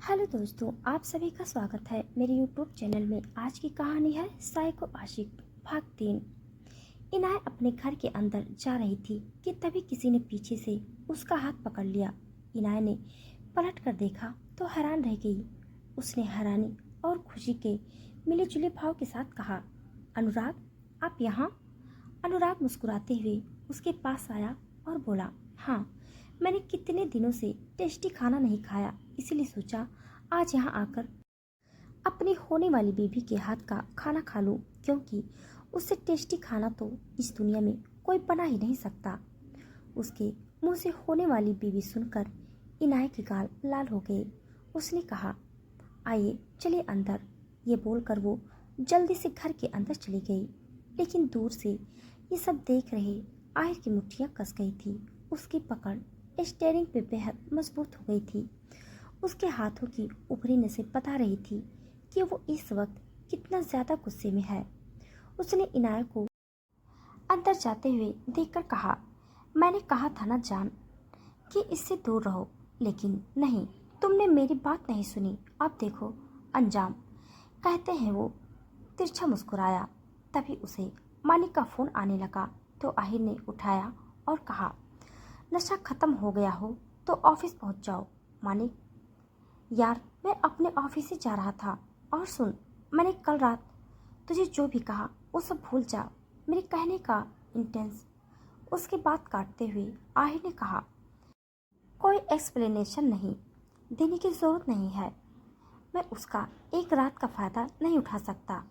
Hello दोस्तों, आप सभी का स्वागत है मेरे यूट्यूब चैनल में। आज की कहानी है साइको आशिक भाग 3। इनाय अपने घर के अंदर जा रही थी कि तभी किसी ने पीछे से उसका हाथ पकड़ लिया। इनाय ने पलट कर देखा तो हैरान रह गई। उसने हैरानी और खुशी के मिले जुले भाव के साथ कहा, अनुराग, आप यहाँ? अनुराग मुस्कुराते हुए उसके पास आया और बोला, हाँ, मैंने कितने दिनों से टेस्टी खाना नहीं खाया, इसीलिए सोचा आज यहाँ आकर अपनी होने वाली बेबी के हाथ का खाना खा लूं, क्योंकि उससे टेस्टी खाना तो इस दुनिया में कोई बना ही नहीं सकता। उसके मुंह से होने वाली बेबी सुनकर इनाय के गाल लाल हो गए। उसने कहा, आइए चलिए अंदर। ये बोलकर वो जल्दी से घर के अंदर चली गई, लेकिन दूर से ये सब देख रहे आहिर की मुट्ठियां कस गई थी। उसकी पकड़ स्टीयरिंग पे बेहद मजबूत हो गई थी। उसके हाथों की उभरी नसें बता रही थी कि वो इस वक्त कितना ज्यादा गुस्से में है। उसने इनाय को अंदर जाते हुए देखकर कहा, मैंने कहा था ना जान कि इससे दूर रहो, लेकिन नहीं, तुमने मेरी बात नहीं सुनी। अब देखो अंजाम। कहते हैं वो तिरछा मुस्कुराया। तभी उसे मानिक का फोन आने लगा तो आहिर ने उठाया और कहा, नशा खत्म हो गया हो तो ऑफिस पहुंच जाओ। मानिक, यार मैं अपने ऑफिस से जा रहा था। और सुन, मैंने कल रात तुझे जो भी कहा वो सब भूल जा। मेरे कहने का इंटेंस। उसकी बात काटते हुए आहिर ने कहा, कोई एक्सप्लेनेशन नहीं देने की जरूरत नहीं है। मैं उसका एक रात का फायदा नहीं उठा सकता।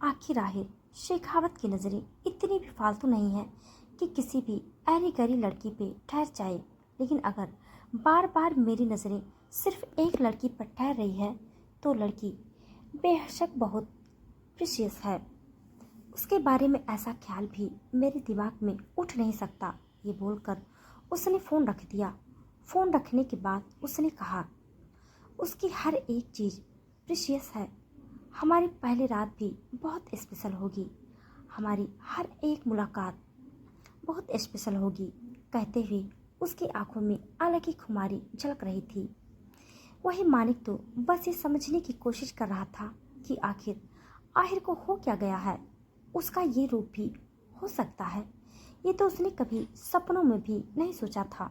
आखिर आहिर शेखावत की नज़रें इतनी भी फालतू नहीं है कि किसी भी ऐरी गैरी लड़की पे ठहर जाए, लेकिन अगर बार बार मेरी नज़रें सिर्फ एक लड़की पर ठहर रही है तो लड़की बेशक बहुत प्रीशियस है। उसके बारे में ऐसा ख्याल भी मेरे दिमाग में उठ नहीं सकता। ये बोलकर उसने फ़ोन रख दिया। फ़ोन रखने के बाद उसने कहा, उसकी हर एक चीज़ प्रीशियस है। हमारी पहली रात भी बहुत स्पेशल होगी। हमारी हर एक मुलाकात बहुत स्पेशल होगी। कहते हुए उसकी आंखों में अलग ही खुमारी झलक रही थी। वही मानिक तो बस ये समझने की कोशिश कर रहा था कि आखिर आहिर को हो क्या गया है। उसका ये रूप भी हो सकता है, ये तो उसने कभी सपनों में भी नहीं सोचा था।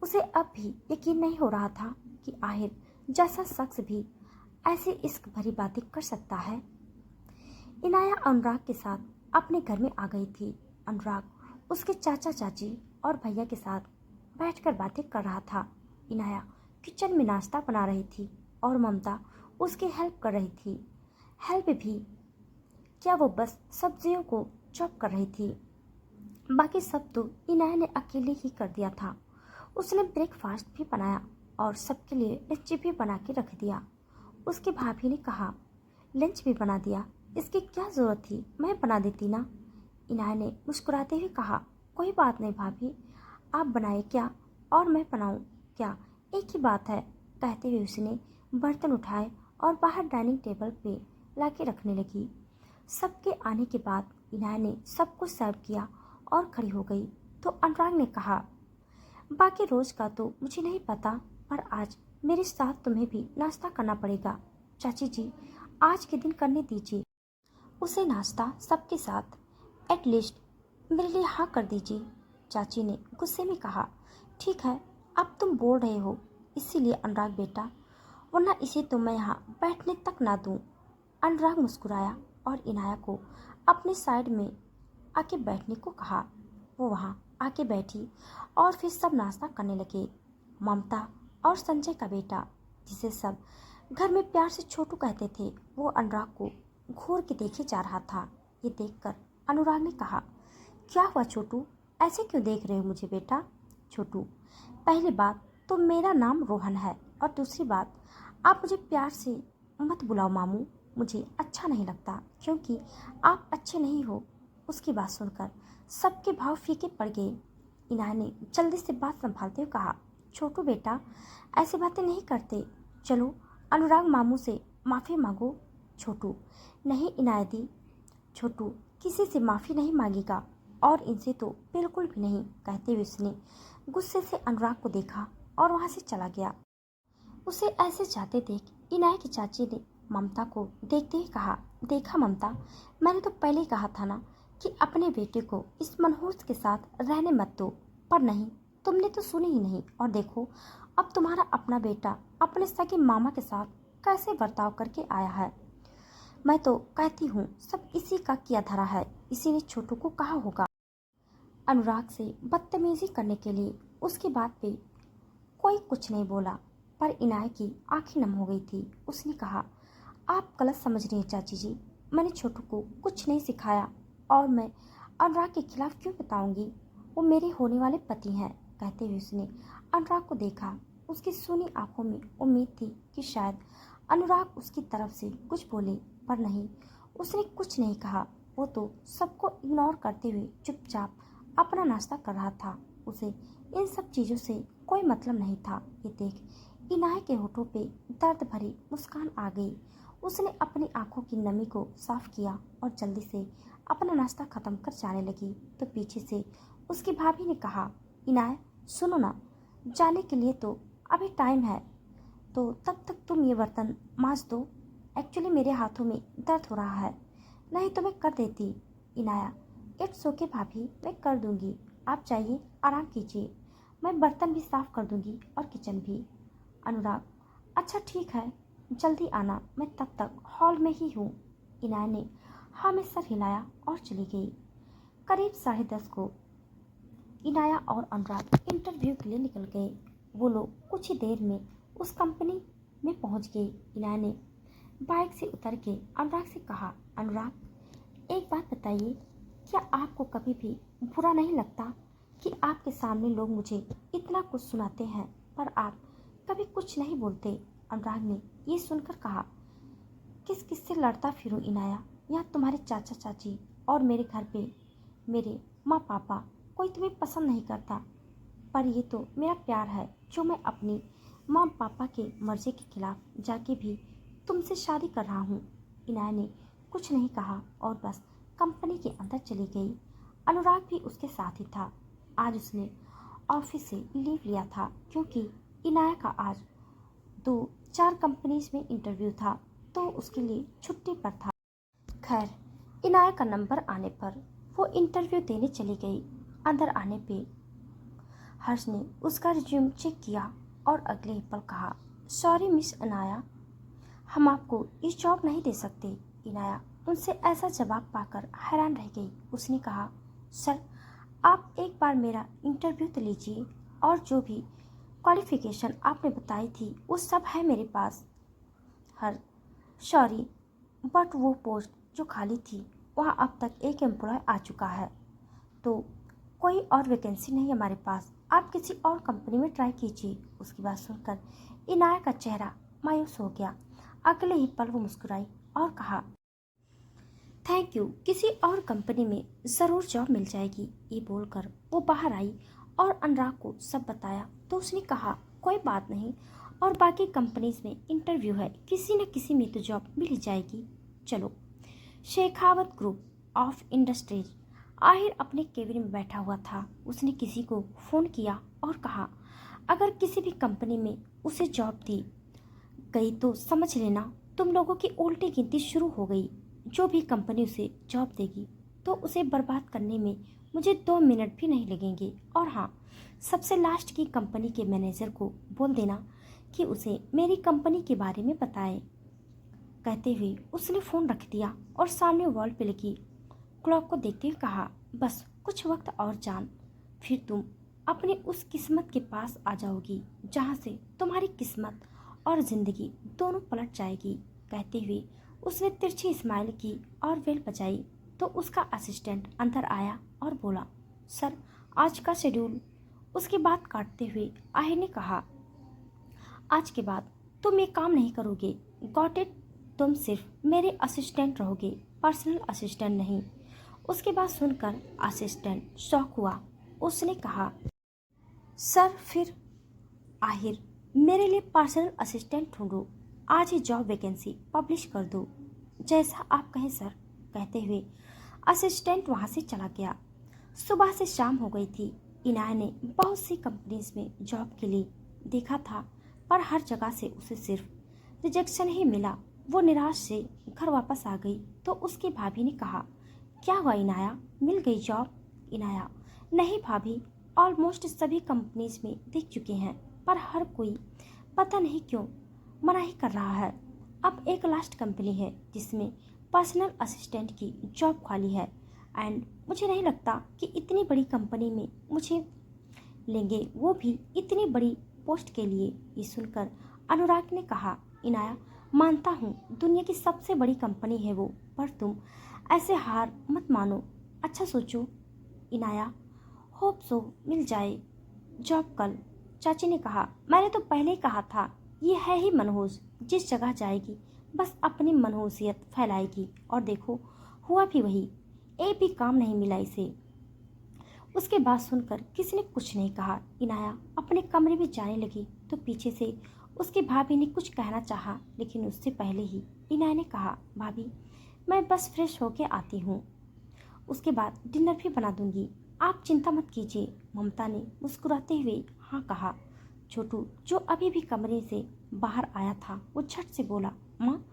उसे अब भी यकीन नहीं हो रहा था कि आहिर जैसा शख्स भी ऐसी इश्क भरी बातें कर सकता है। इनाया अनुराग के साथ अपने घर में आ गई थी। अनुराग उसके चाचा चाची और भैया के साथ बैठकर बातें कर रहा था। इनाया किचन में नाश्ता बना रही थी और ममता उसकी हेल्प कर रही थी। हेल्प भी क्या, वो बस सब्जियों को चॉप कर रही थी। बाकी सब तो इनाया ने अकेले ही कर दिया था। उसने ब्रेकफास्ट भी बनाया और सबके लिए लंच भी बना के रख दिया। उसकी भाभी ने कहा, लंच भी बना दिया, इसकी क्या ज़रूरत थी, मैं बना देती ना। इनाया ने मुस्कुराते हुए कहा, कोई बात नहीं भाभी, आप बनाए क्या और मैं बनाऊं क्या, एक ही बात है। कहते हुए उसने बर्तन उठाए और बाहर डाइनिंग टेबल पे लाके रखने लगी। सबके आने के बाद इनाया ने सब कुछ सर्व किया और खड़ी हो गई तो अनुराग ने कहा, बाकी रोज का तो मुझे नहीं पता, पर आज मेरे साथ तुम्हें भी नाश्ता करना पड़ेगा। चाची जी, आज के दिन करने दीजिए उसे नाश्ता सबके साथ, एटलीस्ट मेरे लिए हाँ कर दीजिए। चाची ने गुस्से में कहा, ठीक है, अब तुम बोल रहे हो इसीलिए अनुराग बेटा, वरना इसे तो मैं यहाँ बैठने तक ना दूँ। अनुराग मुस्कुराया और इनाया को अपने साइड में आके बैठने को कहा। वो वहाँ आके बैठी और फिर सब नाश्ता करने लगे। ममता और संजय का बेटा, जिसे सब घर में प्यार से छोटू कहते थे, वो अनुराग को घूर के देखे जा रहा था। ये देखकर अनुराग ने कहा, क्या हुआ छोटू, ऐसे क्यों देख रहे हो मुझे बेटा? छोटू, पहली बात तो मेरा नाम रोहन है और दूसरी बात, आप मुझे प्यार से मत बुलाओ मामू, मुझे अच्छा नहीं लगता क्योंकि आप अच्छे नहीं हो। उसकी बात सुनकर सबके भाव फीके पड़ गए। इनाया ने जल्दी से बात संभालते हुए कहा, छोटू बेटा, ऐसी बातें नहीं करते, चलो अनुराग मामू से माफ़ी मांगो। छोटू, नहीं इनाया दी, छोटू किसी से माफ़ी नहीं मांगेगा और इनसे तो बिल्कुल भी नहीं। कहते हुए उसने गुस्से से अनुराग को देखा और वहाँ से चला गया। उसे ऐसे जाते देख इनाया की चाची ने ममता को देखते ही कहा, देखा ममता, मैंने तो पहले ही कहा था ना कि अपने बेटे को इस मनहूस के साथ रहने मत दो, पर नहीं, तुमने तो सुनी ही नहीं। और देखो अब तुम्हारा अपना बेटा अपने सगे मामा के साथ कैसे बर्ताव करके आया है। मैं तो कहती हूँ सब इसी का किया धरा है, इसी ने छोटू को कहा होगा। अनुराग से बदतमीजी करने के लिए उसकी बात पे कोई कुछ नहीं बोला, पर इनाया की आंखें नम हो गई थी। उसने कहा, आप गलत समझ रही हैं चाची जी, मैंने छोटू को कुछ नहीं सिखाया और मैं अनुराग के खिलाफ क्यों बताऊंगी, वो मेरे होने वाले पति हैं। कहते हुए उसने अनुराग को देखा। उसकी सूनी आंखों में उम्मीद थी कि शायद अनुराग उसकी तरफ से कुछ बोले, पर नहीं, उसने कुछ नहीं कहा। वो तो सबको इग्नोर करते हुए चुपचाप अपना नाश्ता कर रहा था। उसे इन सब चीज़ों से कोई मतलब नहीं था। ये देख इनाया के होठों पे दर्द भरी मुस्कान आ गई। उसने अपनी आंखों की नमी को साफ किया और जल्दी से अपना नाश्ता खत्म कर जाने लगी तो पीछे से उसकी भाभी ने कहा, इनाया सुनो ना, जाने के लिए तो अभी टाइम है, तो तब तक तुम ये बर्तन मांज दो। एक्चुअली मेरे हाथों में दर्द हो रहा है, नहीं तो मैं कर देती। इनाया, इट्स ओके भाभी, मैं कर दूंगी, आप जाइए आराम कीजिए, मैं बर्तन भी साफ कर दूंगी और किचन भी। अनुराग, अच्छा ठीक है, जल्दी आना, मैं तब तक हॉल में ही हूँ। इनाया ने हाँ में सर हिलाया और चली गई। करीब 10:30 को इनाया और अनुराग इंटरव्यू के लिए निकल गए। वो लोग कुछ ही देर में उस कंपनी में पहुंच गए। इनाया ने बाइक से उतर के अनुराग से कहा, अनुराग एक बात बताइए, क्या आपको कभी भी बुरा नहीं लगता कि आपके सामने लोग मुझे इतना कुछ सुनाते हैं पर आप कभी कुछ नहीं बोलते। अनुराग ने ये सुनकर कहा, किस किस से लड़ता फिरूं इनाया, यहाँ तुम्हारे चाचा चाची और मेरे घर पे मेरे माँ पापा, कोई तुम्हें पसंद नहीं करता, पर ये तो मेरा प्यार है जो मैं अपनी माँ पापा के मर्जी के खिलाफ जाके भी तुमसे शादी कर रहा हूँ। इनाया ने कुछ नहीं कहा और बस कंपनी के अंदर चली गई। अनुराग भी उसके साथ ही था। आज उसने ऑफिस से लीव लिया था क्योंकि इनाया का आज 2-4 कंपनीज में इंटरव्यू था तो उसके लिए छुट्टी पर था। खैर, इनाया का नंबर आने पर वो इंटरव्यू देने चली गई। अंदर आने पे हर्ष ने उसका रिज्यूम चेक किया और अगले ही पल कहा, सॉरी मिस इनाया, हम आपको इस जॉब नहीं दे सकते। इनाया उनसे ऐसा जवाब पाकर हैरान रह गई। उसने कहा, सर आप एक बार मेरा इंटरव्यू तो लीजिए और जो भी क्वालिफिकेशन आपने बताई थी वो सब है मेरे पास। हर सॉरी, बट वो पोस्ट जो खाली थी वहाँ अब तक एक एम्प्लॉय आ चुका है, तो कोई और वैकेंसी नहीं हमारे पास, आप किसी और कंपनी में ट्राई कीजिए। उसकी बात सुनकर इनाया का चेहरा मायूस हो गया। अगले ही पल वो मुस्कुराई और कहा, थैंक यू, किसी और कंपनी में ज़रूर जॉब मिल जाएगी। ये बोलकर वो बाहर आई और अनुराग को सब बताया तो उसने कहा, कोई बात नहीं, और बाकी कंपनीज में इंटरव्यू है, किसी न किसी में तो जॉब मिल ही जाएगी। चलो। Shekhawat group of industries Ahir अपने केबिन में बैठा हुआ था। उसने किसी को फ़ोन किया और कहा, अगर किसी भी कंपनी में उसे जॉब दी गई तो समझ लेना तुम लोगों की उल्टी गिनती शुरू हो गई। जो भी कंपनी उसे जॉब देगी तो उसे बर्बाद करने में मुझे 2 मिनट भी नहीं लगेंगे। और हाँ, सबसे लास्ट की कंपनी के मैनेजर को बोल देना कि उसे मेरी कंपनी के बारे में बताए। कहते हुए उसने फ़ोन रख दिया और सामने वॉल पे लगी क्लॉक को देखते हुए कहा, बस कुछ वक्त और जान, फिर तुम अपनी उस किस्मत के पास आ जाओगी जहाँ से तुम्हारी किस्मत और ज़िंदगी दोनों पलट जाएगी। कहते हुए उसने तिरछी स्माइल की और बेल बजाई तो उसका असिस्टेंट अंदर आया और बोला, सर आज का शेड्यूल। उसकी बात काटते हुए आहिर ने कहा, आज के बाद तुम ये काम नहीं करोगे, गॉट इट, तुम सिर्फ मेरे असिस्टेंट रहोगे, पर्सनल असिस्टेंट नहीं। उसकी बात सुनकर असिस्टेंट शॉक हुआ। उसने कहा, सर फिर? आहिर, मेरे लिए पर्सनल असिस्टेंट ढूंढो, आज ही जॉब वैकेंसी पब्लिश कर दो। जैसा आप कहें सर। कहते हुए असिस्टेंट वहाँ से चला गया। सुबह से शाम हो गई थी। इनाया ने बहुत सी कंपनीज में जॉब के लिए देखा था पर हर जगह से उसे सिर्फ रिजेक्शन ही मिला। वो निराश से घर वापस आ गई तो उसकी भाभी ने कहा, क्या हुआ इनाया, मिल गई जॉब? इनाया, नहीं भाभी, ऑलमोस्ट सभी कंपनीज में देख चुके हैं पर हर कोई पता नहीं क्यों मना ही कर रहा है। अब एक लास्ट कंपनी है जिसमें पर्सनल असिस्टेंट की जॉब खाली है एंड मुझे नहीं लगता कि इतनी बड़ी कंपनी में मुझे लेंगे, वो भी इतनी बड़ी पोस्ट के लिए। ये सुनकर अनुराग ने कहा, इनाया, मानता हूँ दुनिया की सबसे बड़ी कंपनी है वो, पर तुम ऐसे हार मत मानो, अच्छा सोचो। इनाया, होप सो मिल जाए जॉब कल। चाची ने कहा, मैंने तो पहले ही कहा था ये है ही मनहूस, जिस जगह जाएगी बस अपनी मनहूसियत फैलाएगी, और देखो हुआ भी वही, एक भी काम नहीं मिला इसे। उसके बाद सुनकर किसी ने कुछ नहीं कहा। इनाया अपने कमरे में जाने लगी तो पीछे से उसकी भाभी ने कुछ कहना चाहा, लेकिन उससे पहले ही इनाया ने कहा, भाभी मैं बस फ्रेश होके आती हूँ, उसके बाद डिनर भी बना दूंगी, आप चिंता मत कीजिए। ममता ने मुस्कुराते हुए हाँ कहा। छोटू जो अभी भी कमरे से बाहर आया था वो झट से बोला, माँ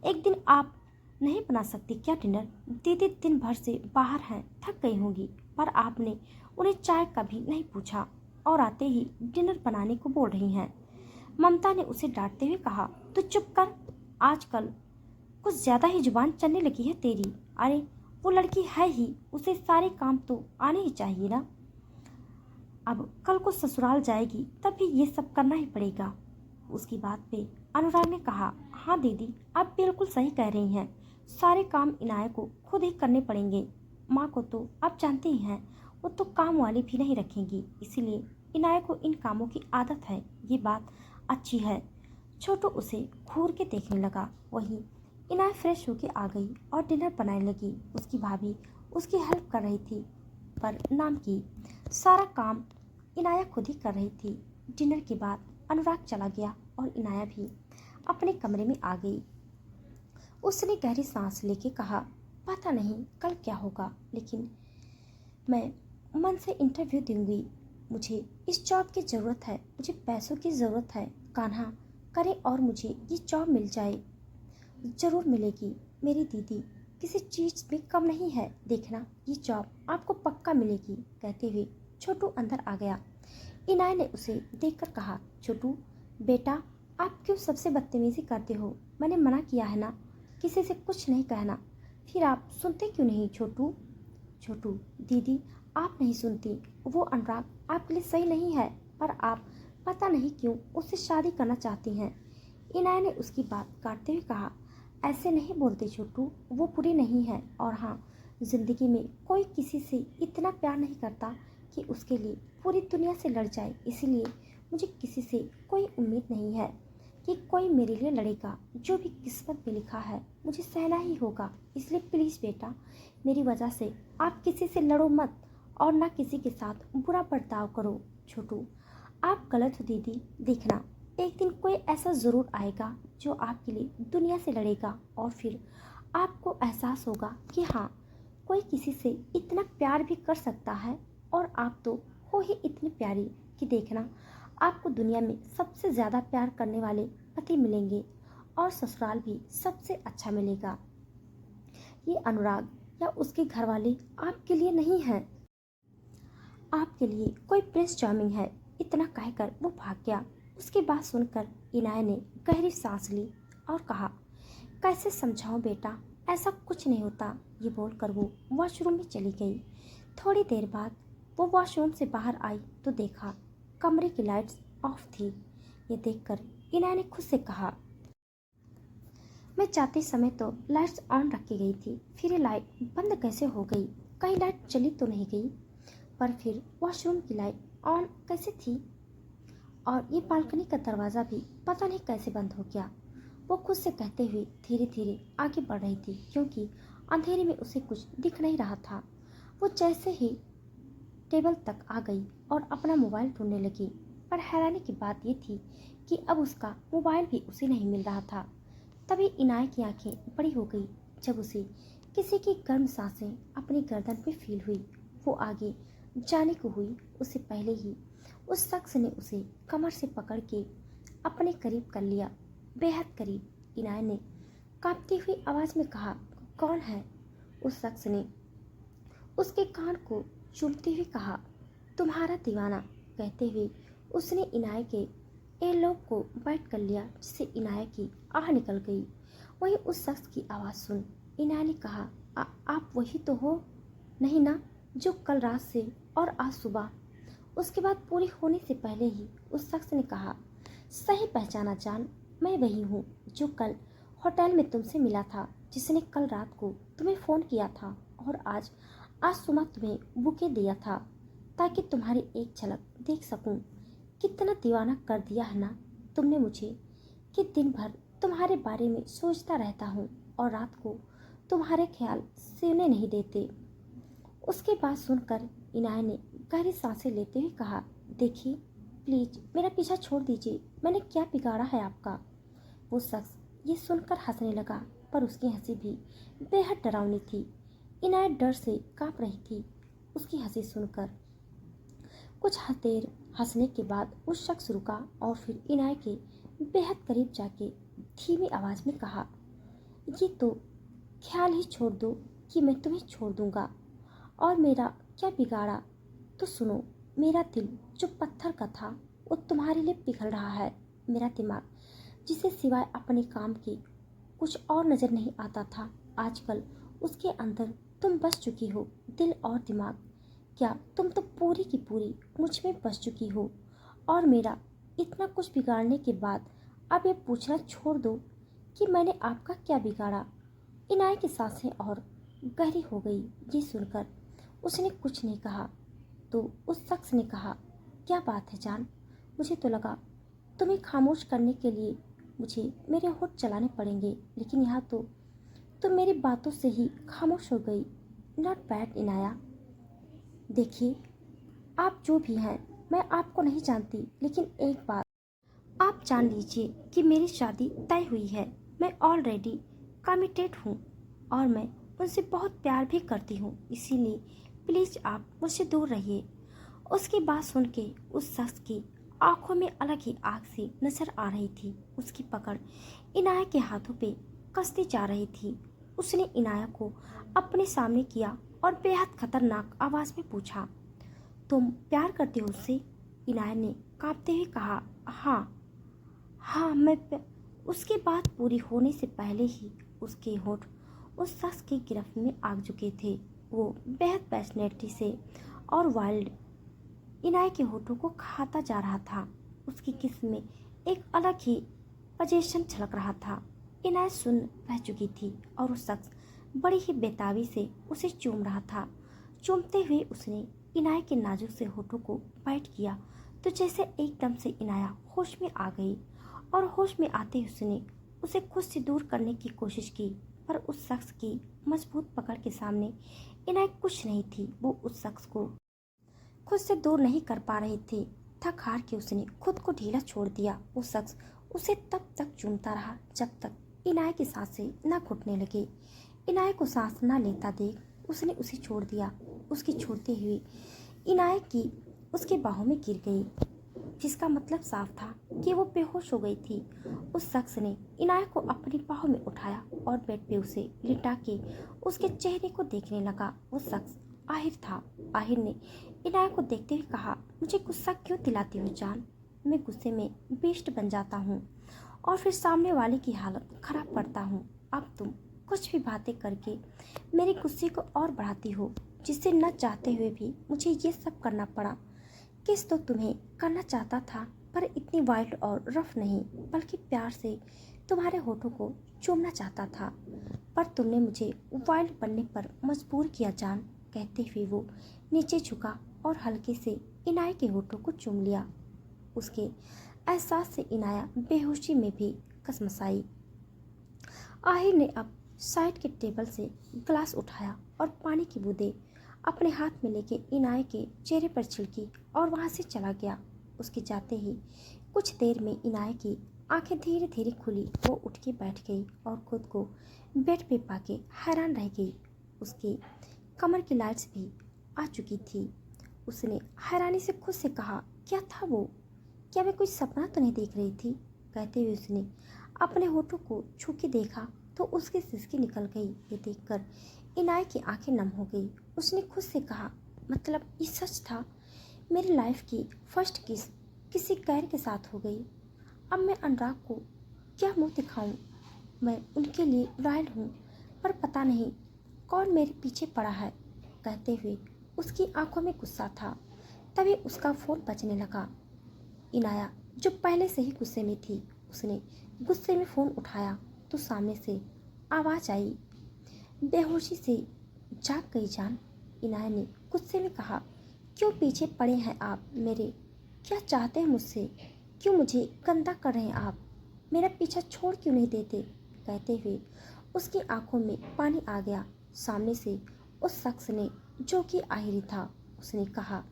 एक दिन आप नहीं बना सकती क्या डिनर? दीदी दिन भर से बाहर हैं, थक गई होंगी, पर आपने उन्हें चाय का भी नहीं पूछा और आते ही डिनर बनाने को बोल रही हैं। ममता ने उसे डांटते हुए कहा, तू चुप कर, आजकल कुछ ज्यादा ही जुबान चलने लगी है तेरी। अरे वो लड़की है ही, उसे सारे काम तो आने ही चाहिए ना। अब कल को ससुराल जाएगी तब भी ये सब करना ही पड़ेगा। उसकी बात पे अनुराग ने कहा, हाँ दीदी आप बिल्कुल सही कह रही हैं, सारे काम इनाया को खुद ही करने पड़ेंगे। माँ को तो आप जानते ही हैं, वो तो काम वाली भी नहीं रखेंगी, इसीलिए इनाया को इन कामों की आदत है। ये बात अच्छी है। छोटू उसे घूर के देखने लगा। वहीं इनाया फ्रेश होके आ गई और डिनर बनाने लगी। उसकी भाभी उसकी हेल्प कर रही थी, पर नाम की सारा काम इनाया खुद ही कर रही थी। डिनर के बाद अनुराग चला गया और इनाया भी अपने कमरे में आ गई। उसने गहरी सांस लेके कहा, पता नहीं कल क्या होगा, लेकिन मैं मन से इंटरव्यू दूंगी। मुझे इस जॉब की ज़रूरत है, मुझे पैसों की ज़रूरत है। कान्हा करे और मुझे ये जॉब मिल जाए, ज़रूर मिलेगी। मेरी दीदी किसी चीज़ में कम नहीं है, देखना ये जॉब आपको पक्का मिलेगी। कहते हुए छोटू अंदर आ गया। इनाया ने उसे देखकर कहा, छोटू बेटा आप क्यों सबसे बदतमीजी करते हो? मैंने मना किया है ना, किसी से कुछ नहीं कहना, फिर आप सुनते क्यों नहीं? छोटू छोटू दीदी आप नहीं सुनती, वो अनुराग आपके लिए सही नहीं है, पर आप पता नहीं क्यों उससे शादी करना चाहती हैं। इनाया ने उसकी बात काटते हुए कहा, ऐसे नहीं बोलते छोटू, वो बुरी नहीं है, और हाँ जिंदगी में कोई किसी से इतना प्यार नहीं करता कि उसके लिए पूरी दुनिया से लड़ जाए, इसीलिए मुझे किसी से कोई उम्मीद नहीं है कि कोई मेरे लिए लड़ेगा। जो भी किस्मत में लिखा है मुझे सहना ही होगा, इसलिए प्लीज़ बेटा मेरी वजह से आप किसी से लड़ो मत और ना किसी के साथ बुरा बर्ताव करो। छोटू आप गलत हो दीदी, देखना एक दिन कोई ऐसा ज़रूर आएगा जो आपके लिए दुनिया से लड़ेगा, और फिर आपको एहसास होगा कि हाँ कोई किसी से इतना प्यार भी कर सकता है, और आप तो हो ही इतनी प्यारी कि देखना आपको दुनिया में सबसे ज़्यादा प्यार करने वाले पति मिलेंगे और ससुराल भी सबसे अच्छा मिलेगा। ये अनुराग या उसके घर वाले आपके लिए नहीं हैं, आपके लिए कोई प्रिंस चार्मिंग है। इतना कहकर वो भाग गया। उसकी बात सुनकर इनाया ने गहरी सांस ली और कहा, कैसे समझाऊं बेटा, ऐसा कुछ नहीं होता। ये बोलकर वो वॉशरूम में चली गई। थोड़ी देर बाद वो वॉशरूम से बाहर आई तो देखा कमरे की लाइट्स ऑफ थी। ये देखकर इनाया ने खुद से कहा, मैं जाते समय तो लाइट्स ऑन रख के गई थी, फिर ये लाइट बंद कैसे हो गई? कहीं लाइट चली तो नहीं गई? पर फिर वॉशरूम की लाइट ऑन कैसे थी? और ये बालकनी का दरवाज़ा भी पता नहीं कैसे बंद हो गया। वो खुद से कहते हुए धीरे धीरे आगे बढ़ रही थी, क्योंकि अंधेरे में उसे कुछ दिख नहीं रहा था। वो जैसे ही टेबल तक आ गई और अपना मोबाइल ढूंढने लगी, पर हैरानी की बात ये थी कि अब उसका मोबाइल भी उसे नहीं मिल रहा था। तभी इनाया की आंखें बड़ी हो गई जब उसे किसी की गर्म सांसें अपनी गर्दन पे फील हुई। वो आगे जाने को हुई, उससे पहले ही उस शख्स ने उसे कमर से पकड़ के अपने करीब कर लिया, बेहद करीब। इनाय ने कांपती हुई आवाज में कहा, कौन है? उस शख्स ने उसके कान को चूमते हुए कहा, तुम्हारा दीवाना। कहते हुए उसने इनाय के एयरलॉक को बाइट कर लिया, जिससे इनाय की आह निकल गई। वहीं उस शख्स की आवाज़ सुन इनाय ने कहा, आप वही तो हो नहीं ना, जो कल रात से और आज सुबह। उसके बाद पूरी होने से पहले ही उस शख्स ने कहा, सही पहचाना जान, मैं वही हूँ जो कल होटल में तुमसे मिला था, जिसने कल रात को तुम्हें फ़ोन किया था और आज सुबह तुम्हें बुके दिया था, ताकि तुम्हारी एक झलक देख सकूं। कितना दीवाना कर दिया है ना तुमने मुझे, कि दिन भर तुम्हारे बारे में सोचता रहता हूँ और रात को तुम्हारे ख्याल सोने नहीं देते। उसकी बात सुनकर इनाय ने गहरी सांसें लेते हुए कहा, देखिए प्लीज मेरा पीछा छोड़ दीजिए, मैंने क्या बिगाड़ा है आपका? वो शख्स ये सुनकर हंसने लगा, पर उसकी हंसी भी बेहद डरावनी थी। इनाय डर से कांप रही थी उसकी हंसी सुनकर। कुछ देर हंसने के बाद उस शख्स रुका और फिर इनाय के बेहद करीब जाके धीमी आवाज में कहा, ये तो ख्याल ही छोड़ दो कि मैं तुम्हें छोड़ दूंगा। और मेरा क्या बिगाड़ा? तो सुनो, मेरा दिल जो पत्थर का था वो तुम्हारे लिए पिघल रहा है। मेरा दिमाग, जिसे सिवाय अपने काम के कुछ और नजर नहीं आता था, आजकल उसके अंदर तुम बस चुकी हो। दिल और दिमाग, क्या तुम तो पूरी की पूरी मुझ में बस चुकी हो। और मेरा इतना कुछ बिगाड़ने के बाद अब ये पूछना छोड़ दो कि मैंने आपका क्या बिगाड़ा। इनाय की सांसें और गहरी हो गई। ये सुनकर उसने कुछ नहीं कहा तो उस शख्स ने कहा, क्या बात है जान, मुझे तो लगा तुम्हें खामोश करने के लिए मुझे मेरे होठ चलाने पड़ेंगे, लेकिन यहाँ तो तुम मेरी बातों से ही खामोश हो गई। Not bad Inaya. देखिए, आप जो भी हैं, मैं आपको नहीं जानती, लेकिन एक बात आप जान लीजिए कि मेरी शादी तय हुई है। मैं ऑलरेडी कमिटेड हूँ और मैं उनसे बहुत प्यार भी करती हूँ, इसीलिए प्लीज आप मुझसे दूर रहिए। उसकी बात सुन के उस शख्स की आंखों में अलग ही आग सी नजर आ रही थी। उसकी पकड़ इनाया के हाथों पे कसती जा रही थी। उसने इनाया को अपने सामने किया और बेहद खतरनाक आवाज में पूछा, तुम प्यार करते हो उससे? इनाया ने कांपते हुए कहा, हाँ हाँ उसकी बात पूरी होने से पहले ही उसके होठ उस शख्स की गिरफ्त में आ चुके थे। वो बेहद पैशनेटली से और वाइल्ड इनाय के होठों को खाता जा रहा था। उसकी किस में एक अलग ही पजेशन छलक रहा था। इनाय सुन रह चुकी थी और उस शख्स बड़ी ही बेताबी से उसे चूम रहा था। चूमते हुए उसने इनाय के नाजुक से होठों को बाइट किया तो जैसे एकदम से इनाया होश में आ गई और होश में आते ही उसने उसे खुद से दूर करने की कोशिश की, पर उस शख्स की मजबूत पकड़ के सामने इनाय कुछ नहीं थी। वो उस शख्स को खुद से दूर नहीं कर पा रही थी। थक हार के उसने खुद को ढीला छोड़ दिया। वो शख्स उसे तब तक चूमता रहा जब तक इनाय की सांसें न घुटने लगे। इनाय को सांस न लेता देख उसने उसे छोड़ दिया। उसकी छोड़ते हुए इनाय की उसके बाहों में गिर गई, जिसका मतलब साफ था कि वो बेहोश हो गई थी। उस शख्स ने इनाय को अपनी बाहों में उठाया और बेड पे उसे लिटा के उसके चेहरे को देखने लगा। वो शख्स आहिर था। आहिर ने इनाय को देखते हुए कहा, मुझे गुस्सा क्यों दिलाती हो जान? मैं गुस्से में बेस्ट बन जाता हूँ और फिर सामने वाले की हालत खराब करता हूँ। अब तुम कुछ भी बातें करके मेरे गुस्से को और बढ़ाती हो, जिससे न चाहते हुए भी मुझे ये सब करना पड़ा। किस तो तुम्हें करना चाहता था, पर इतनी वाइल्ड और रफ नहीं, बल्कि प्यार से तुम्हारे होठों को चूमना चाहता था, पर तुमने मुझे वाइल्ड बनने पर मजबूर किया जान। कहते हुए वो नीचे झुका और हल्के से इनाय के होठों को चूम लिया। उसके एहसास से इनाया बेहोशी में भी कसमसाई। आहिर ने अब साइड के टेबल से ग्लास उठाया और पानी की बूंदें अपने हाथ में लेके इनाय के चेहरे पर छिड़की और वहां से चला गया। उसके जाते ही कुछ देर में इनाय की आंखें धीरे धीरे खुली। वो उठ के बैठ गई और खुद को बेड पे पाके हैरान रह गई। उसकी कमर की लाइट्स भी आ चुकी थी। उसने हैरानी से खुद से कहा, क्या था वो? क्या मैं कोई सपना तो नहीं देख रही थी? कहते हुए उसने अपने होठों को छू के देखा तो उसकी सिसकी निकल गई। ये देखकर इनाय की आंखें नम हो गई। उसने खुद से कहा, मतलब ये सच था? मेरी लाइफ की फर्स्ट किस किसी गैर के साथ हो गई। अब मैं अनुराग को क्या मुंह दिखाऊं? मैं उनके लिए लॉयल हूँ, पर पता नहीं कौन मेरे पीछे पड़ा है। कहते हुए उसकी आंखों में गुस्सा था। तभी उसका फ़ोन बजने लगा। इनाया जो पहले से ही गुस्से में थी, उसने गुस्से में फ़ोन उठाया तो सामने से आवाज़ आई, बेहोशी से जाग गई जान। इनाया ने गुस्से में कहा, क्यों पीछे पड़े हैं आप मेरे? क्या चाहते हैं मुझसे? क्यों मुझे गंदा कर रहे हैं आप? मेरा पीछा छोड़ क्यों नहीं देते? कहते हुए उसकी आंखों में पानी आ गया। सामने से उस शख्स ने, जो कि आहिरी था, उसने कहा,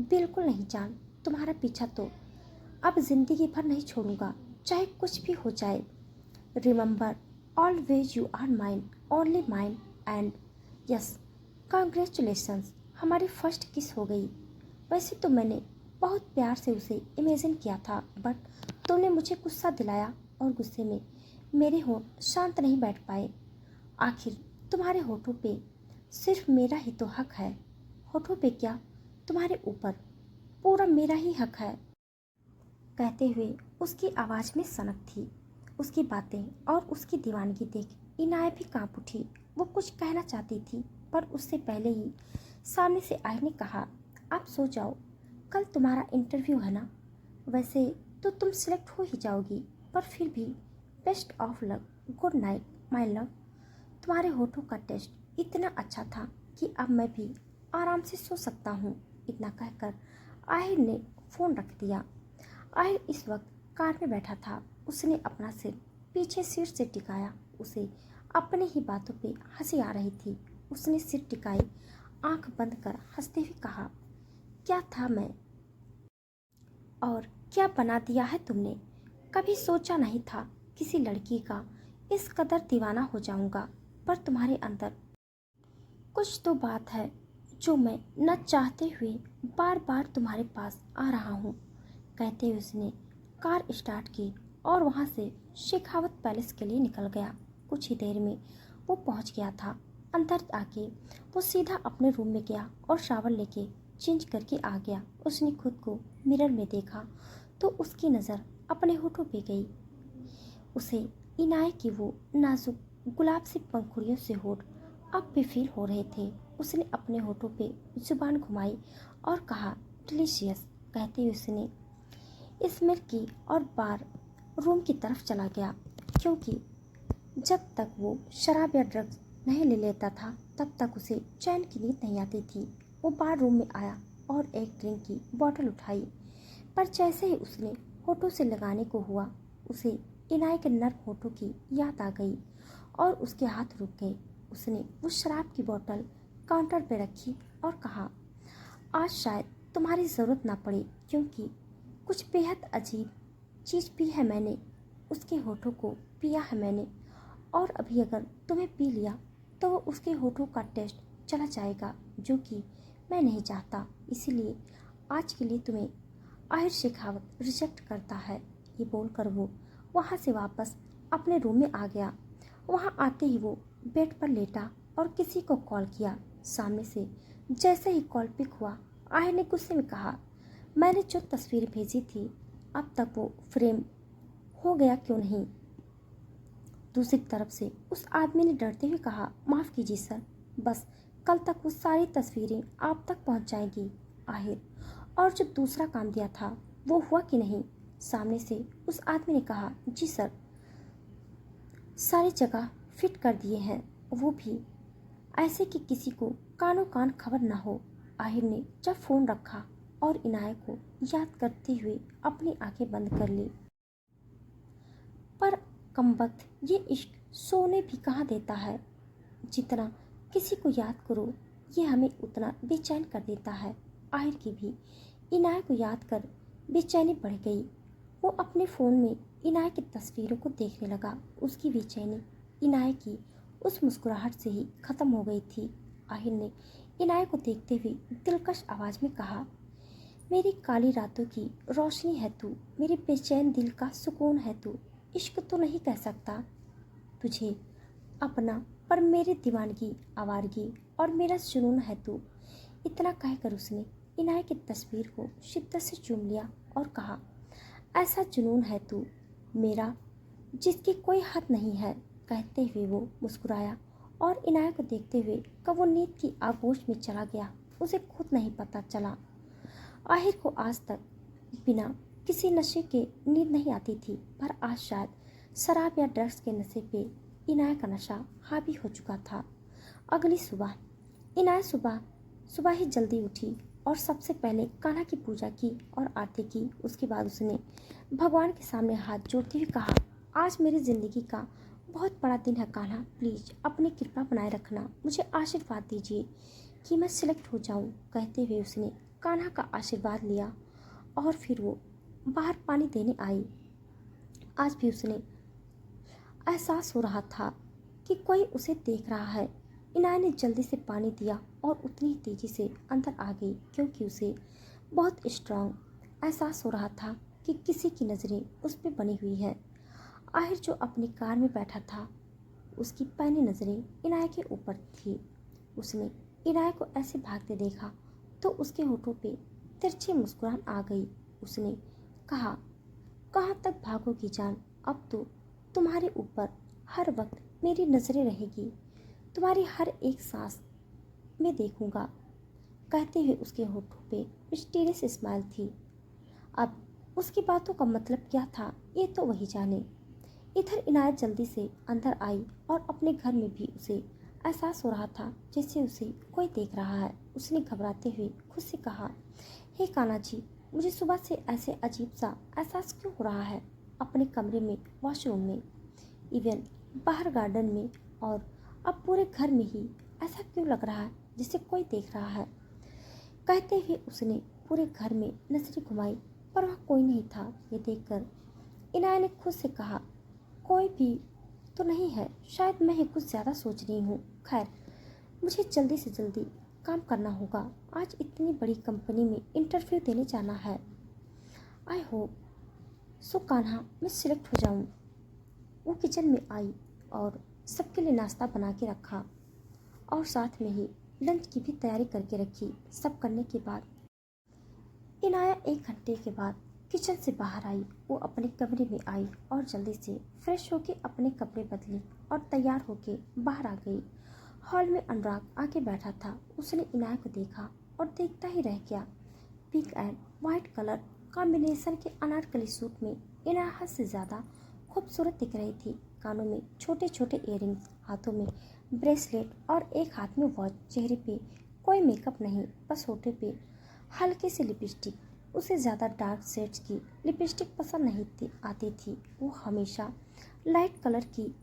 बिल्कुल नहीं जान, तुम्हारा पीछा तो अब जिंदगी भर नहीं छोड़ूंगा, चाहे कुछ भी हो जाए। Remember, always you are mine, only mine, and yes, congratulations, हमारी फर्स्ट किस हो गई। वैसे तो मैंने बहुत प्यार से उसे इमेजिन किया था, बट तुमने मुझे गुस्सा दिलाया और गुस्से में मेरे होंठ शांत नहीं बैठ पाए। आखिर तुम्हारे होठों पे सिर्फ मेरा ही तो हक है। होठों पे क्या, तुम्हारे ऊपर पूरा मेरा ही हक है। कहते हुए उसकी आवाज़ में सनक थी। उसकी बातें और उसकी दीवानगी देख इनाया भी कांप उठी। वो कुछ कहना चाहती थी, पर उससे पहले ही सामने से आई ने कहा, आप सो जाओ, कल तुम्हारा इंटरव्यू है ना? वैसे तो तुम सिलेक्ट हो ही जाओगी, पर फिर भी best of luck, good night my love. तुम्हारे होठों का टेस्ट इतना अच्छा था कि अब मैं भी आराम से सो सकता हूँ। इतना कहकर आहिर ने फ़ोन रख दिया। आहिर इस वक्त कार में बैठा था। उसने अपना सिर पीछे सीट से टिकाया। उसे अपनी ही बातों पे हंसी आ रही थी। उसने सिर टिकाई, आंख बंद कर हंसते हुए कहा, क्या था मैं और क्या बना दिया है तुमने? कभी सोचा नहीं था किसी लड़की का इस कदर दीवाना हो जाऊंगा, पर तुम्हारे अंदर कुछ तो बात है जो मैं न चाहते हुए बार बार तुम्हारे पास आ रहा हूँ। कहते हुए उसने कार स्टार्ट की और वहाँ से शेखावत पैलेस के लिए निकल गया। कुछ ही देर में वो पहुँच गया था। अंदर आके वो सीधा अपने रूम में गया और शावर लेके चेंज करके आ गया। उसने खुद को मिरर में देखा तो उसकी नज़र अपने होठों पे गई। उसे इनाय की वो नाजुक गुलाब सी पंखुड़ियों से होठ अब भी फील हो रहे थे। उसने अपने होठों पे जुबान घुमाई और कहा, डिलीशियस। कहते हुए उसने स्मेल की और बार रूम की तरफ चला गया, क्योंकि जब तक वो शराब या ड्रग्स नहीं ले लेता था तब तक उसे चैन की नींद नहीं आती थी। वो बार रूम में आया और एक ड्रिंक की बोतल उठाई, पर जैसे ही उसने होठों से लगाने को हुआ, उसे इनाय के नर्म होठों की याद आ गई और उसके हाथ रुक गए। उसने वो शराब की बोतल काउंटर पर रखी और कहा, आज शायद तुम्हारी ज़रूरत ना पड़े, क्योंकि कुछ बेहद अजीब चीज़ पी है मैंने। उसके होठों को पिया है मैंने, और अभी अगर तुम्हें पी लिया तो वो उसके होठों का टेस्ट चला जाएगा, जो कि मैं नहीं चाहता। इसीलिए आज के लिए तुम्हें आहिर शेखावत रिजेक्ट करता है। ये बोलकर वो वहाँ से वापस अपने रूम में आ गया। वहाँ आते ही वो बेड पर लेटा और किसी को कॉल किया। सामने से जैसे ही कॉल पिक हुआ, आहिर ने गुस्से में कहा, मैंने जो तस्वीर भेजी थी अब तक वो फ्रेम हो गया क्यों नहीं? दूसरी तरफ से उस आदमी ने डरते हुए कहा, माफ़ कीजिए सर, बस कल तक वो सारी तस्वीरें आप तक पहुंच जाएंगी। आहिर, और जो दूसरा काम दिया था वो हुआ कि नहीं? सामने से उस आदमी ने कहा, जी सर, सारी जगह फिट कर दिए हैं, वो भी ऐसे कि किसी को कानों कान खबर ना हो। आहिर ने जब फ़ोन रखा और इनाया को याद करते हुए अपनी आंखें बंद कर ली। पर कमबख्त ये इश्क सोने भी कहाँ देता है। जितना किसी को याद करो ये हमें उतना बेचैन कर देता है। आहिर की भी इनाया को याद कर बेचैनी बढ़ गई। वो अपने फ़ोन में इनाया की तस्वीरों को देखने लगा। उसकी बेचैनी इनाया की उस मुस्कुराहट से ही ख़त्म हो गई थी। आहिर ने इनाया को देखते हुए दिलकश आवाज़ में कहा, मेरी काली रातों की रोशनी है तू, मेरे बेचैन दिल का सुकून है तू। इश्क तो नहीं कह सकता तुझे अपना, पर मेरी दीवानगी, आवारगी और मेरा जुनून है तू। इतना कहकर उसने इनाया की तस्वीर को शिद्दत से चूम लिया और कहा, ऐसा जुनून है तू मेरा जिसकी कोई हद नहीं है। कहते हुए वो मुस्कुराया और इनाया को देखते हुए कब वो नींद की आगोश में चला गया उसे खुद नहीं पता चला। आहिर को आज तक बिना किसी नशे के नींद नहीं आती थी, पर आज शायद शराब या ड्रग्स के नशे पे इनाया का नशा हावी हो चुका था। अगली सुबह इनाया सुबह सुबह ही जल्दी उठी और सबसे पहले कान्हा की पूजा की और आरती की। उसके बाद उसने भगवान के सामने हाथ जोड़ते हुए कहा, आज मेरी ज़िंदगी का बहुत बड़ा दिन है कान्हा, प्लीज़ अपनी कृपा बनाए रखना, मुझे आशीर्वाद दीजिए कि मैं सिलेक्ट हो जाऊं। कहते हुए उसने कान्हा का आशीर्वाद लिया और फिर वो बाहर पानी देने आई। आज भी उसने एहसास हो रहा था कि कोई उसे देख रहा है। इनाया ने जल्दी से पानी दिया और उतनी ही तेजी से अंदर आ गई, क्योंकि उसे बहुत स्ट्रांग एहसास हो रहा था कि किसी की नज़रें उस पर बनी हुई है। आहिर जो अपनी कार में बैठा था, उसकी पैनी नज़रें इनाया के ऊपर थी। उसने इनाया को ऐसे भागते देखा तो उसके होठों पे तिरछी मुस्कुराहट आ गई। उसने कहा, कहाँ तक भागोगी जान, अब तो तुम्हारे ऊपर हर वक्त मेरी नज़रें रहेगी, तुम्हारी हर एक सांस मैं देखूंगा। कहते हुए उसके होठों पे मिस्टीरियस स्माइल थी। अब उसकी बातों का मतलब क्या था ये तो वही जाने। इधर इनायत जल्दी से अंदर आई और अपने घर में भी उसे एहसास हो रहा था जैसे उसे कोई देख रहा है। उसने घबराते हुए खुद से कहा, हे कान्हा जी, मुझे सुबह से ऐसे अजीब सा एहसास क्यों हो रहा है? अपने कमरे में, वॉशरूम में, इवन बाहर गार्डन में, और अब पूरे घर में ही ऐसा क्यों लग रहा है जैसे कोई देख रहा है? कहते हुए उसने पूरे घर में नजरें घुमाई, पर वहाँ कोई नहीं था। ये देखकर इनाया ने खुद से कहा, कोई भी तो नहीं है, शायद मैं ही कुछ ज़्यादा सोच रही हूँ। खैर, मुझे जल्दी से जल्दी काम करना होगा, आज इतनी बड़ी कंपनी में इंटरव्यू देने जाना है। आई होप सो कान्हा मैं सिलेक्ट हो जाऊँ। वो किचन में आई और सबके लिए नाश्ता बना के रखा और साथ में ही लंच की भी तैयारी करके रखी। सब करने के बाद इनाया 1 घंटे के बाद किचन से बाहर आई। वो अपने कमरे में आई और जल्दी से फ्रेश होके अपने कपड़े बदले और तैयार होके बाहर आ गई। हॉल में अनुराग आके बैठा था। उसने इनाया को देखा और देखता ही रह गया। Pink and white colour combination के अनारकली सूट में इनाया हद से ज़्यादा खूबसूरत दिख रही थी। कानों में छोटे छोटे इयररिंग्स, हाथों में ब्रेसलेट और एक हाथ में वॉच। चेहरे पे कोई मेकअप नहीं, बस होठे पे हल्की सी लिपस्टिक। उसे ज़्यादा डार्क शेड्स की लिपस्टिक पसंद नहीं आती थी। वो हमेशा लाइट कलर की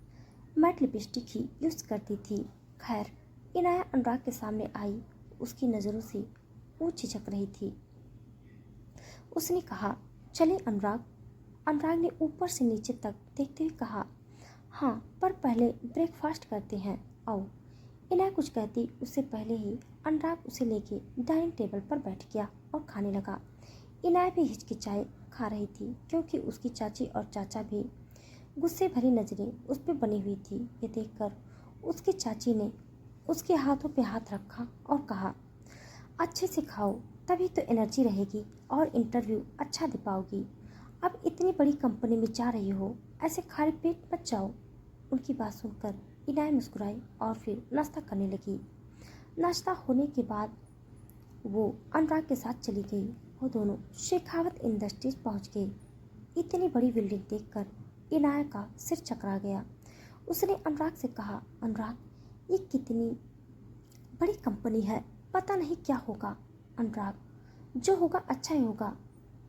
मैट लिपस्टिक ही यूज़ करती थी। खैर, इनाया अनुराग के सामने आई। उसकी नज़रों से वो झिझक रही थी। उसने कहा, चले अनुराग। अनुराग ने ऊपर से नीचे तक देखते हुए कहा, हाँ, पर पहले ब्रेकफास्ट करते हैं, आओ। इनाया कुछ कहती उससे पहले ही अनुराग उसे लेके डाइनिंग टेबल पर बैठ गया और खाने लगा। इनाया भी हिचकिचाए खा रही थी, क्योंकि उसकी चाची और चाचा भी गुस्से भरी नज़रें उस पर बनी हुई थी। ये देखकर उसकी चाची ने उसके हाथों पे हाथ रखा और कहा, अच्छे से खाओ, तभी तो एनर्जी रहेगी और इंटरव्यू अच्छा दे पाओगी। अब इतनी बड़ी कंपनी में जा रही हो, ऐसे खाली पेट मत जाओ। उनकी बात सुनकर इनाया मुस्कुराई और फिर नाश्ता करने लगी। नाश्ता होने के बाद वो अनुराग के साथ चली गई। वो दोनों शेखावत इंडस्ट्रीज पहुंच गई। इतनी बड़ी बिल्डिंग देखकर इनाया का सिर चकरा गया। उसने अनुराग से कहा, अनुराग, ये कितनी बड़ी कंपनी है, पता नहीं क्या होगा। अनुराग, जो होगा अच्छा ही होगा,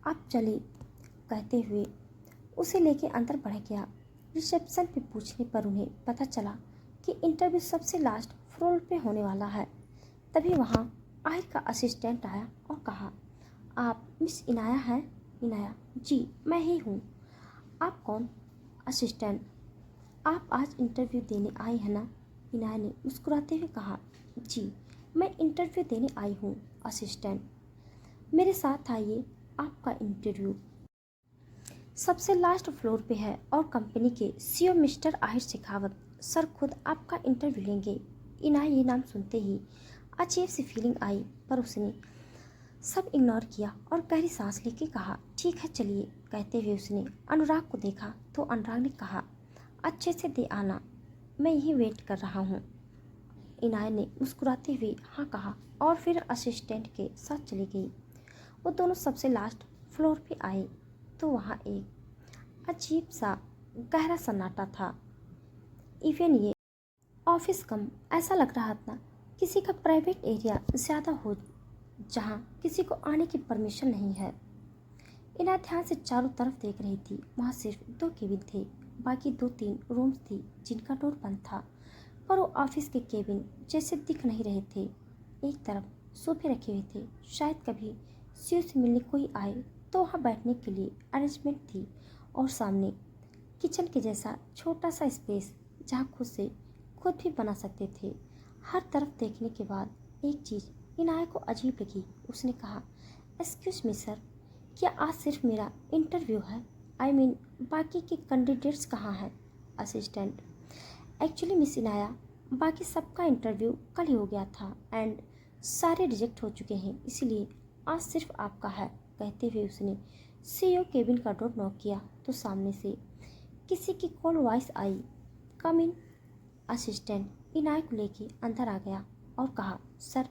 आप चले। कहते हुए उसे लेके अंदर बढ़ गया। रिसेप्शन पे पूछने पर उन्हें पता चला कि इंटरव्यू सबसे लास्ट फ्लोर पे होने वाला है। तभी वहाँ आहिर का असिस्टेंट आया और कहा, आप मिस इनाया हैं? इनाया, जी मैं ही हूँ। आप कौन? असिस्टेंट, आप आज इंटरव्यू देने आई है ना? इनाया ने मुस्कुराते हुए कहा, जी मैं इंटरव्यू देने आई हूँ असिस्टेंट। मेरे साथ आइए, आपका इंटरव्यू सबसे लास्ट फ्लोर पे है और कंपनी के CEO mister Ahir Shekhawat sir खुद आपका इंटरव्यू लेंगे। इनाय ये नाम सुनते ही अजीब सी फीलिंग आई, पर उसने सब इग्नोर किया और गहरी सांस लेके कहा, ठीक है चलिए। कहते हुए उसने अनुराग को देखा तो अनुराग ने कहा, अच्छे से दे आना, मैं यही वेट कर रहा हूँ। इनाय ने मुस्कुराते हुए हाँ कहा और फिर असिस्टेंट के साथ चली गई। वो दोनों सबसे लास्ट फ्लोर पे आए तो वहाँ एक अजीब सा गहरा सन्नाटा था। इवन ये ऑफिस कम ऐसा लग रहा था किसी का प्राइवेट एरिया ज़्यादा हो, जहाँ किसी को आने की परमिशन नहीं है। इना ध्यान से चारों तरफ देख रही थी। वहाँ सिर्फ 2 केबिन थे, बाकी 2-3 रूम्स थी जिनका डोर बंद था, पर वो ऑफिस के केबिन जैसे दिख नहीं रहे थे। एक तरफ सोफे रखे हुए थे, शायद कभी सीईओ से मिलने कोई आए तो वहाँ बैठने के लिए अरेंजमेंट थी, और सामने किचन के जैसा छोटा सा स्पेस जहाँ खुद भी बना सकते थे। हर तरफ देखने के बाद एक चीज़ इनाया को अजीब लगी। उसने कहा, एक्सक्यूज मी सर, क्या आज सिर्फ मेरा इंटरव्यू है? आई मीन बाकी के कैंडिडेट्स कहाँ हैं? असिस्टेंट, एक्चुअली मिस इनाया, बाकी सबका इंटरव्यू कल ही हो गया था एंड सारे रिजेक्ट हो चुके हैं, इसलिए आज सिर्फ आपका है। कहते हुए उसने सीईओ केबिन का डोर नॉक किया तो सामने से किसी की कॉल वॉइस आई, कम इन। असिस्टेंट इनाय को लेके अंदर आ गया और कहा, सर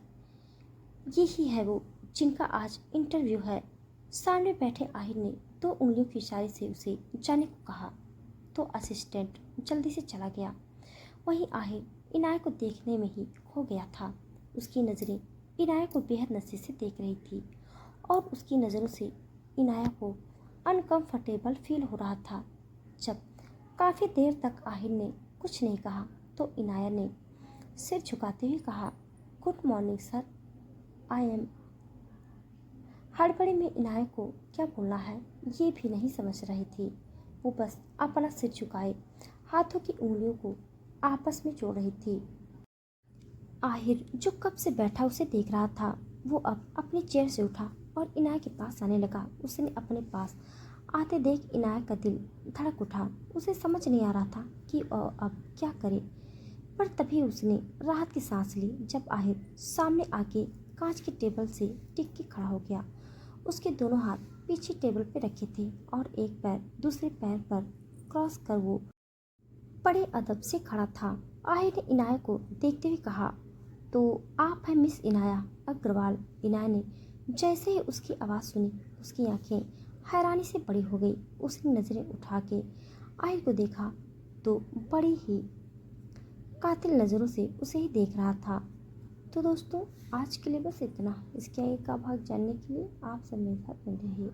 ये ही है वो जिनका आज इंटरव्यू है। सामने बैठे आहिर ने 2 उंगलियों के इशारे से उसे जाने को कहा तो असिस्टेंट जल्दी से चला गया। वहीं आहिर इनाय को देखने में ही खो गया था। उसकी नज़रें इनाया को बेहद नज़दीक से देख रही थी और उसकी नज़रों से इनाया को अनकंफर्टेबल फील हो रहा था। जब काफ़ी देर तक आहिर ने कुछ नहीं कहा तो इनाया ने सिर झुकाते हुए कहा, good morning sir, I am. हड़बड़ी में इनाया को क्या बोलना है ये भी नहीं समझ रही थी। वो बस अपना सिर झुकाए हाथों की उंगलियों को आपस में जोड़ रही थी। आहिर जो कब से बैठा उसे देख रहा था, वो अब अपनी चेयर से उठा और इनाया के पास आने लगा। उसने अपने पास आते देख इनाया का दिल धड़क उठा। उसे समझ नहीं आ रहा था कि अब क्या करे, पर तभी उसने राहत की सांस ली जब आहिर सामने आके कांच के टेबल से टिक के खड़ा हो गया। उसके दोनों हाथ पीछे टेबल पे रखे थे और एक पैर दूसरे पैर पर क्रॉस कर वो बड़े अदब से खड़ा था। आहिर ने इनाया को देखते हुए कहा, तो आप हैं मिस इनाया अग्रवाल। इनाया ने जैसे ही उसकी आवाज़ सुनी उसकी आंखें हैरानी से बड़ी हो गई। उसने नज़रें उठा के आहिर को देखा तो बड़ी ही कातिल नज़रों से उसे ही देख रहा था। तो दोस्तों आज के लिए बस इतना। इसके आगे का भाग जानने के लिए आप सब मेरे साथ बने रहिए।